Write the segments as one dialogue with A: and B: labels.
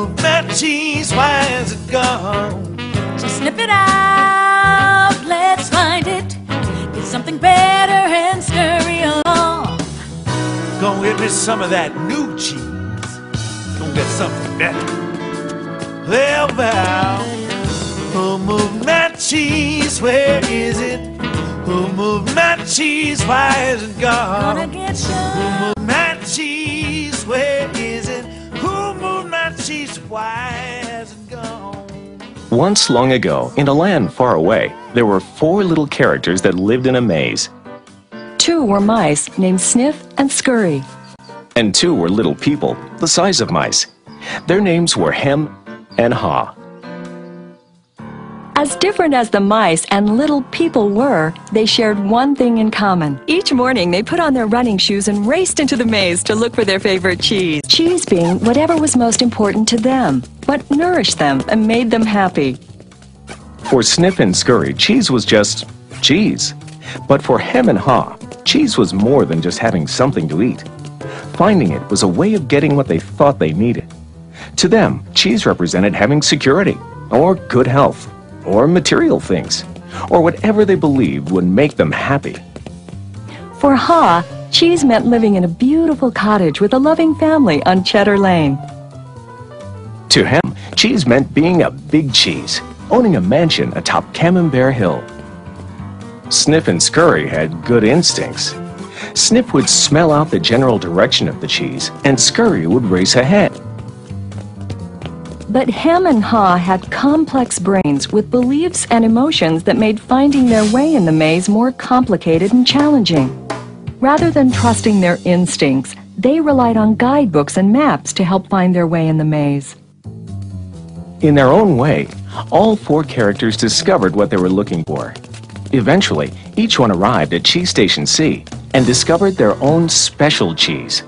A: movement cheese, why is it gone?
B: So sniff it out, let's find it. Get something better and scurry along.
A: Go get me some of that new cheese. Go get something better. Well, who moved my cheese? Where is it? Who moved my cheese? Why is it gone?
B: Gonna get some.
A: Who moved my cheese? Where is it? Who moved my cheese? Why has it gone?
C: Once long ago, in a land far away, there were 4 little characters that lived in a maze.
D: 2 were mice named Sniff and Scurry.
C: And 2 were little people, the size of mice. Their names were Hem and Haw.
D: As different as the mice and little people were, they shared one thing in common. Each morning, they put on their running shoes and raced into the maze to look for their favorite cheese. Cheese being whatever was most important to them, what nourished them and made them happy.
C: For Sniff and Scurry, cheese was just cheese. But for Hem and Haw, cheese was more than just having something to eat. Finding it was a way of getting what they thought they needed. To them, cheese represented having security, or good health, or material things, or whatever they believed would make them happy.
D: For Haw, cheese meant living in a beautiful cottage with a loving family on Cheddar Lane.
C: To Hem, cheese meant being a big cheese, owning a mansion atop Camembert Hill. Sniff and Scurry had good instincts. Sniff would smell out the general direction of the cheese, and Scurry would race ahead. But Hem and Haw had complex brains with beliefs and emotions that made finding their way in the maze more complicated and challenging. Rather than trusting their instincts, they relied on guidebooks and maps to help find their way in the maze. In their own way, all 4 characters discovered what they were looking for. Eventually, each one arrived at Cheese Station C and discovered their own special cheese.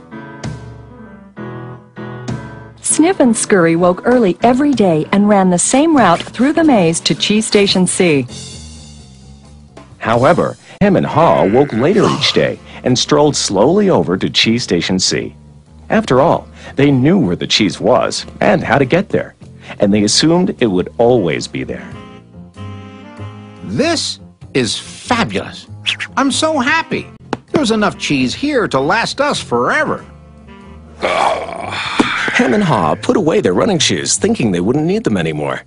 C: Sniff and Scurry woke early every day and ran the same route through the maze to Cheese Station C. However, Hem and Haw woke later each day and strolled slowly over to Cheese Station C. After all, they knew where the cheese was and how to get there, and they assumed it would always be there.
E: This is fabulous. I'm so happy. There's enough cheese here to last us forever.
C: Hem and Haw put away their running shoes, thinking they wouldn't need them anymore.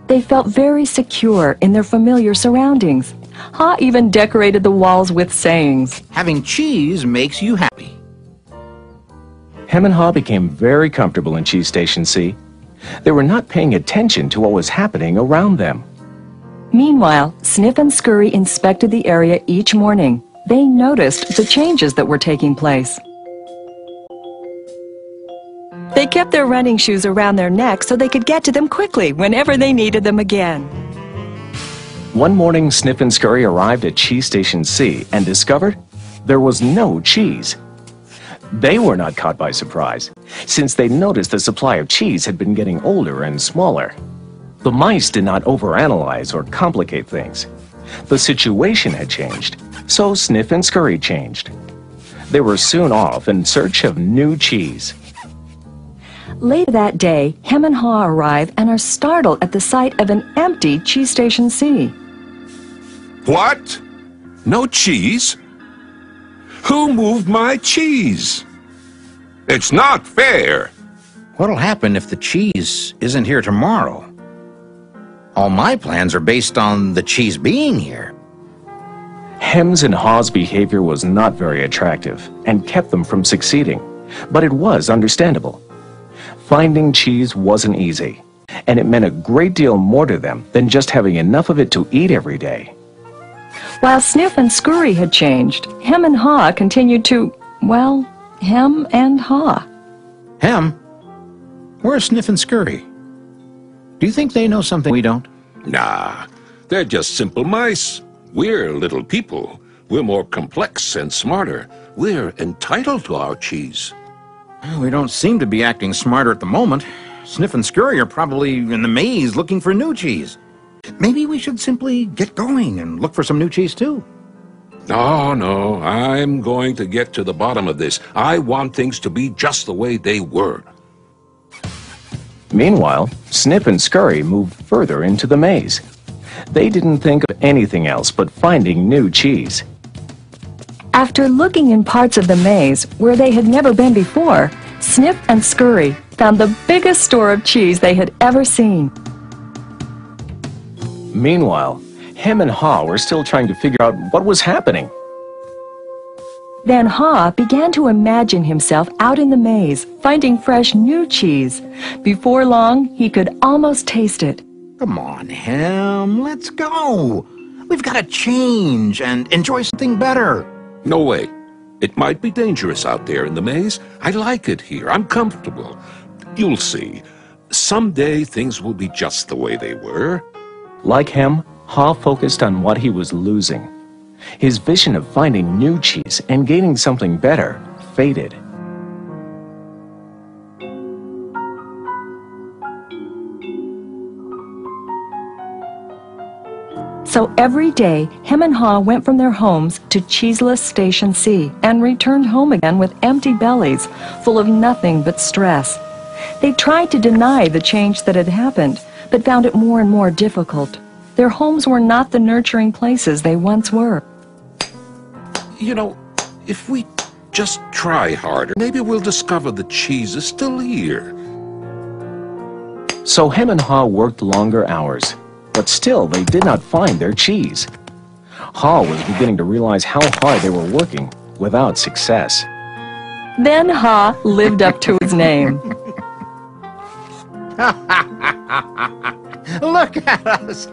C: They felt very secure in their familiar surroundings. Haw even decorated the walls with sayings.
E: Having cheese makes you happy.
C: Hem and Haw became very comfortable in Cheese Station C. They were not paying attention to what was happening around them. Meanwhile, Sniff and Scurry inspected the area each morning. They noticed the changes that were taking place. They kept their running shoes around their necks so they could get to them quickly whenever they needed them again. One morning, Sniff and Scurry arrived at Cheese Station C and discovered there was no cheese. They were not caught by surprise, since they noticed the supply of cheese had been getting older and smaller. The mice did not overanalyze or complicate things. The situation had changed, so Sniff and Scurry changed. They were soon off in search of new cheese. Later that day, Hem and Haw arrive and are startled at the sight of an empty Cheese Station C.
F: What? No cheese? Who moved my cheese? It's not fair.
E: What'll happen if the cheese isn't here tomorrow? All my plans are based on the cheese being here.
C: Hem's and Haw's behavior was not very attractive and kept them from succeeding, but it was understandable. Finding cheese wasn't easy, and it meant a great deal more to them than just having enough of it to eat every day. While Sniff and Scurry had changed, Hem and Haw continued to, well, hem and haw.
E: Hem? Where's Sniff and Scurry? Do you think they know something we don't?
F: Nah, they're just simple mice. We're little people. We're more complex and smarter. We're entitled to our cheese.
E: We don't seem to be acting smarter at the moment. Sniff and Scurry are probably in the maze looking for new cheese. Maybe we should simply get going and look for some new cheese too.
F: No, I'm going to get to the bottom of this. I want things to be just the way they were.
C: Meanwhile, Sniff and Scurry moved further into the maze. They didn't think of anything else but finding new cheese.
D: After looking in parts of the maze where they had never been before, Sniff and Scurry found the biggest store of cheese they had ever seen.
C: Meanwhile, Hem and Haw were still trying to figure out what was happening.
D: Then Haw began to imagine himself out in the maze, finding fresh new cheese. Before long, he could almost taste it.
E: Come on, Hem, let's go. We've got to change and enjoy something better.
F: No way. It might be dangerous out there in the maze. I like it here. I'm comfortable. You'll see. Someday things will be just the way they were.
C: Like Hem, Haw focused on what he was losing. His vision of finding new cheese and gaining something better faded.
D: So every day, Hem and Haw went from their homes to cheeseless Station C and returned home again with empty bellies, full of nothing but stress. They tried to deny the change that had happened, but found it more and more difficult. Their homes were not the nurturing places they once were.
F: You know, if we just try harder, maybe we'll discover the cheese is still here.
C: So Hem and Haw worked longer hours, but still they did not find their cheese. Haw was beginning to realize how hard they were working without success.
D: Then Haw lived up to his name.
E: Look at us.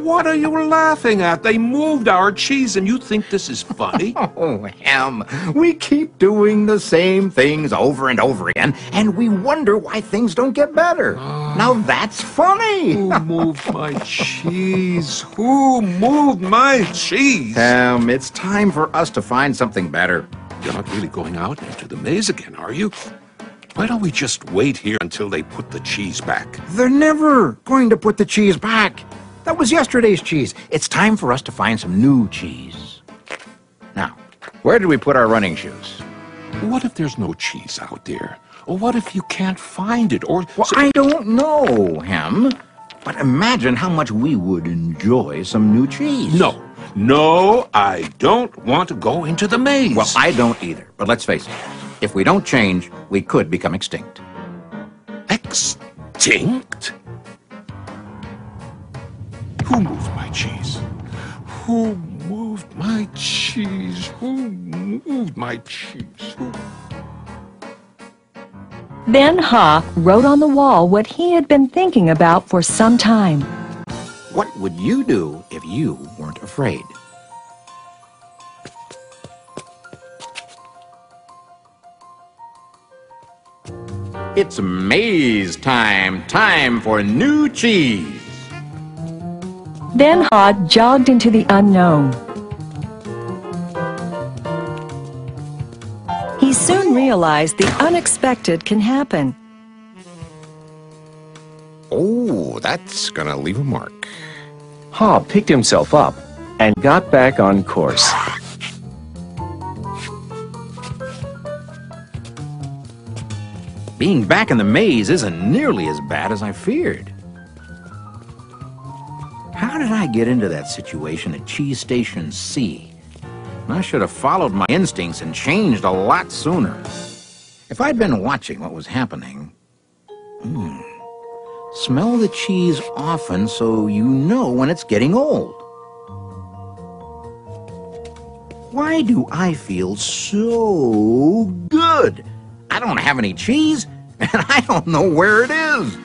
F: What are you laughing at? They moved our cheese and you think this is funny?
E: Oh, Hem, we keep doing the same things over and over again, and we wonder why things don't get better. Now that's funny.
F: Who moved my cheese? Who moved my cheese?
E: Hem, it's time for us to find something better.
F: You're not really going out into the maze again, are you? Why don't we just wait here until they put the cheese back?
E: They're never going to put the cheese back. That was yesterday's cheese. It's time for us to find some new cheese. Now, where did we put our running shoes?
F: What if there's no cheese out there? Or what if you can't find it? Or
E: Well, I don't know, Hem. But imagine how much we would enjoy some new cheese.
F: No, I don't want to go into the maze.
E: Well, I don't either. But let's face it. If we don't change, we could become extinct.
F: Extinct? Who moved my cheese? Who moved my cheese? Who moved my cheese? Who?
D: Then Haw wrote on the wall what he had been thinking about for some time.
E: What would you do if you weren't afraid? It's maze time. Time for new cheese.
D: Then Haw jogged into the unknown. He soon realized the unexpected can happen.
E: Oh, that's gonna leave a mark.
C: Haw picked himself up and got back on course.
E: Being back in the maze isn't nearly as bad as I feared. How did I get into that situation at Cheese Station C? I should have followed my instincts and changed a lot sooner. If I'd been watching what was happening... Smell the cheese often so you know when it's getting old. Why do I feel so good? I don't have any cheese, and I don't know where it is.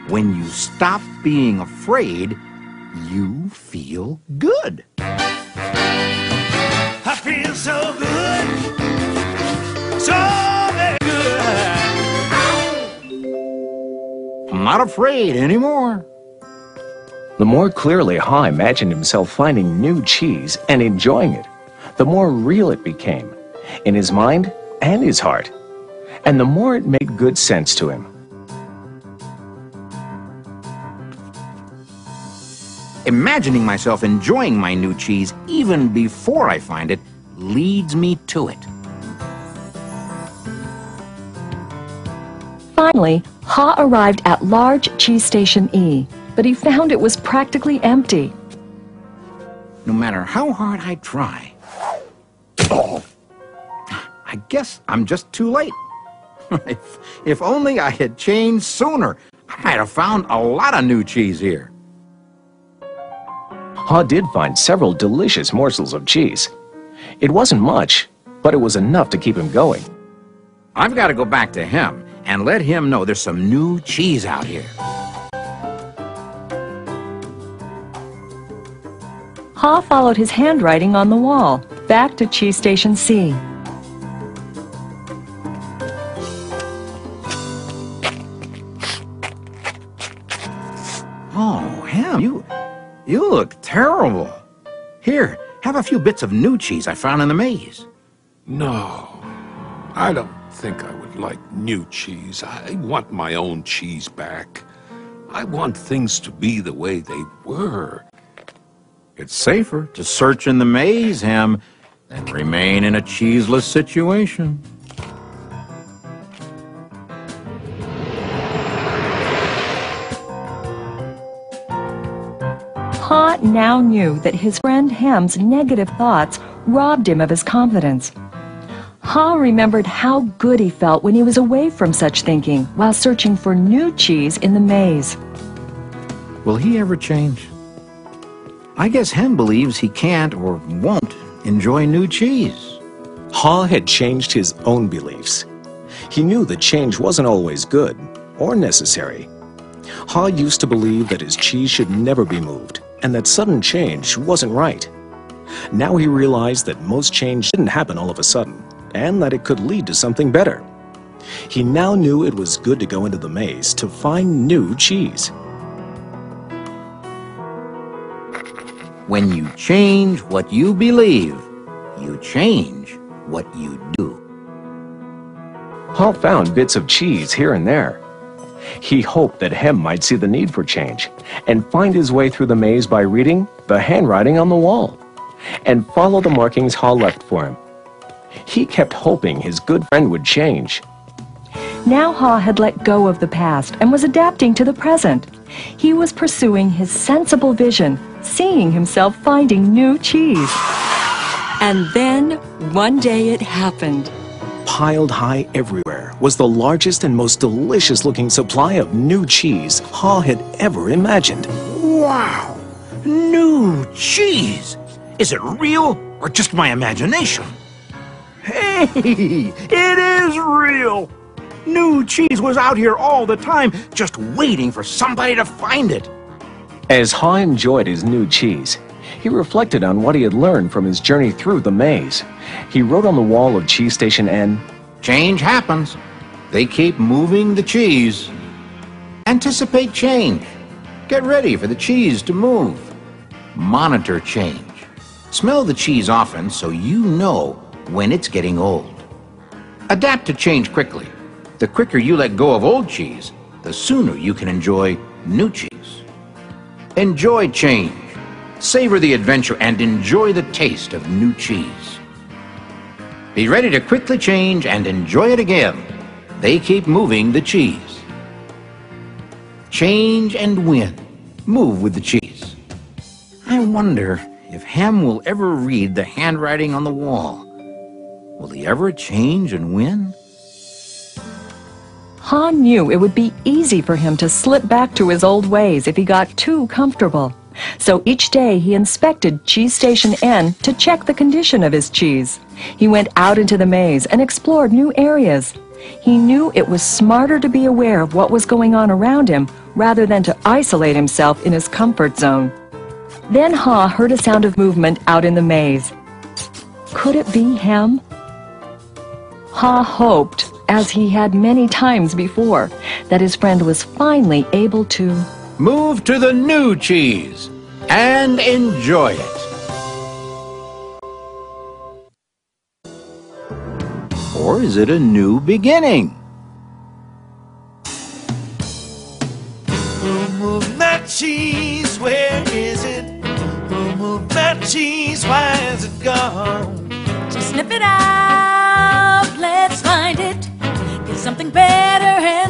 E: When you stop being afraid, you feel good.
A: I feel so good, so very good.
E: I'm not afraid anymore.
C: The more clearly Haw imagined himself finding new cheese and enjoying it, the more real it became, in his mind and his heart, and the more it made good sense to him.
E: Imagining myself enjoying my new cheese even before I find it leads me to it.
D: Finally, Ha arrived at large cheese station E, but he found it was practically empty.
E: No matter how hard I try. Oh, I guess I'm just too late. If only I had changed sooner, I might have found a lot of new cheese here.
C: Ha did find several delicious morsels of cheese. It wasn't much, but it was enough to keep him going.
E: I've got to go back to him and let him know there's some new cheese out here.
D: Ha followed his handwriting on the wall, back to cheese station C.
E: Oh, Ham, you look terrible. Here, have a few bits of new cheese I found in the maze.
F: No, I don't think I would like new cheese. I want my own cheese back. I want things to be the way they were.
E: It's safer to search in the maze, Ham, than remain in a cheeseless situation.
D: Ha now knew that his friend Ham's negative thoughts robbed him of his confidence. Ha remembered how good he felt when he was away from such thinking while searching for new cheese in the maze.
E: Will he ever change? I guess Ham believes he can't or won't enjoy new cheese.
C: Ha had changed his own beliefs. He knew that change wasn't always good or necessary. Ha used to believe that his cheese should never be moved and that sudden change wasn't right. Now he realized that most change didn't happen all of a sudden and that it could lead to something better. He now knew it was good to go into the maze to find new cheese.
E: When you change what you believe, you change what you do.
C: Ha found bits of cheese here and there. He hoped that Hem might see the need for change and find his way through the maze by reading the handwriting on the wall and follow the markings Ha left for him. He kept hoping his good friend would change.
D: Now Ha had let go of the past and was adapting to the present. He was pursuing his sensible vision, seeing himself finding new cheese. And then, one day it happened.
C: Piled high everywhere was the largest and most delicious-looking supply of new cheese Ha had ever imagined.
E: Wow! New cheese! Is it real or just my imagination? Hey! It is real! New cheese was out here all the time, just waiting for somebody to find it.
C: As Ha enjoyed his new cheese, he reflected on what he had learned from his journey through the maze. He wrote on the wall of Cheese Station N,
E: Change happens. They keep moving the cheese. Anticipate change. Get ready for the cheese to move. Monitor change. Smell the cheese often so you know when it's getting old. Adapt to change quickly. The quicker you let go of old cheese, the sooner you can enjoy new cheese. Enjoy change. Savor the adventure and enjoy the taste of new cheese. Be ready to quickly change and enjoy it again. They keep moving the cheese. Change and win. Move with the cheese. I wonder if Ham will ever read the handwriting on the wall. Will he ever change and win?
D: Ha knew it would be easy for him to slip back to his old ways if he got too comfortable. So each day he inspected Cheese Station N to check the condition of his cheese. He went out into the maze and explored new areas. He knew it was smarter to be aware of what was going on around him rather than to isolate himself in his comfort zone. Then Ha heard a sound of movement out in the maze. Could it be Hem? Ha hoped, as he had many times before, that his friend was finally able to
E: move to the new cheese and enjoy it. Or is it a new beginning?
A: Who moved my cheese? Where is it? Who moved my cheese? Why is it gone?
B: So sniff it out, let's find it. Get something better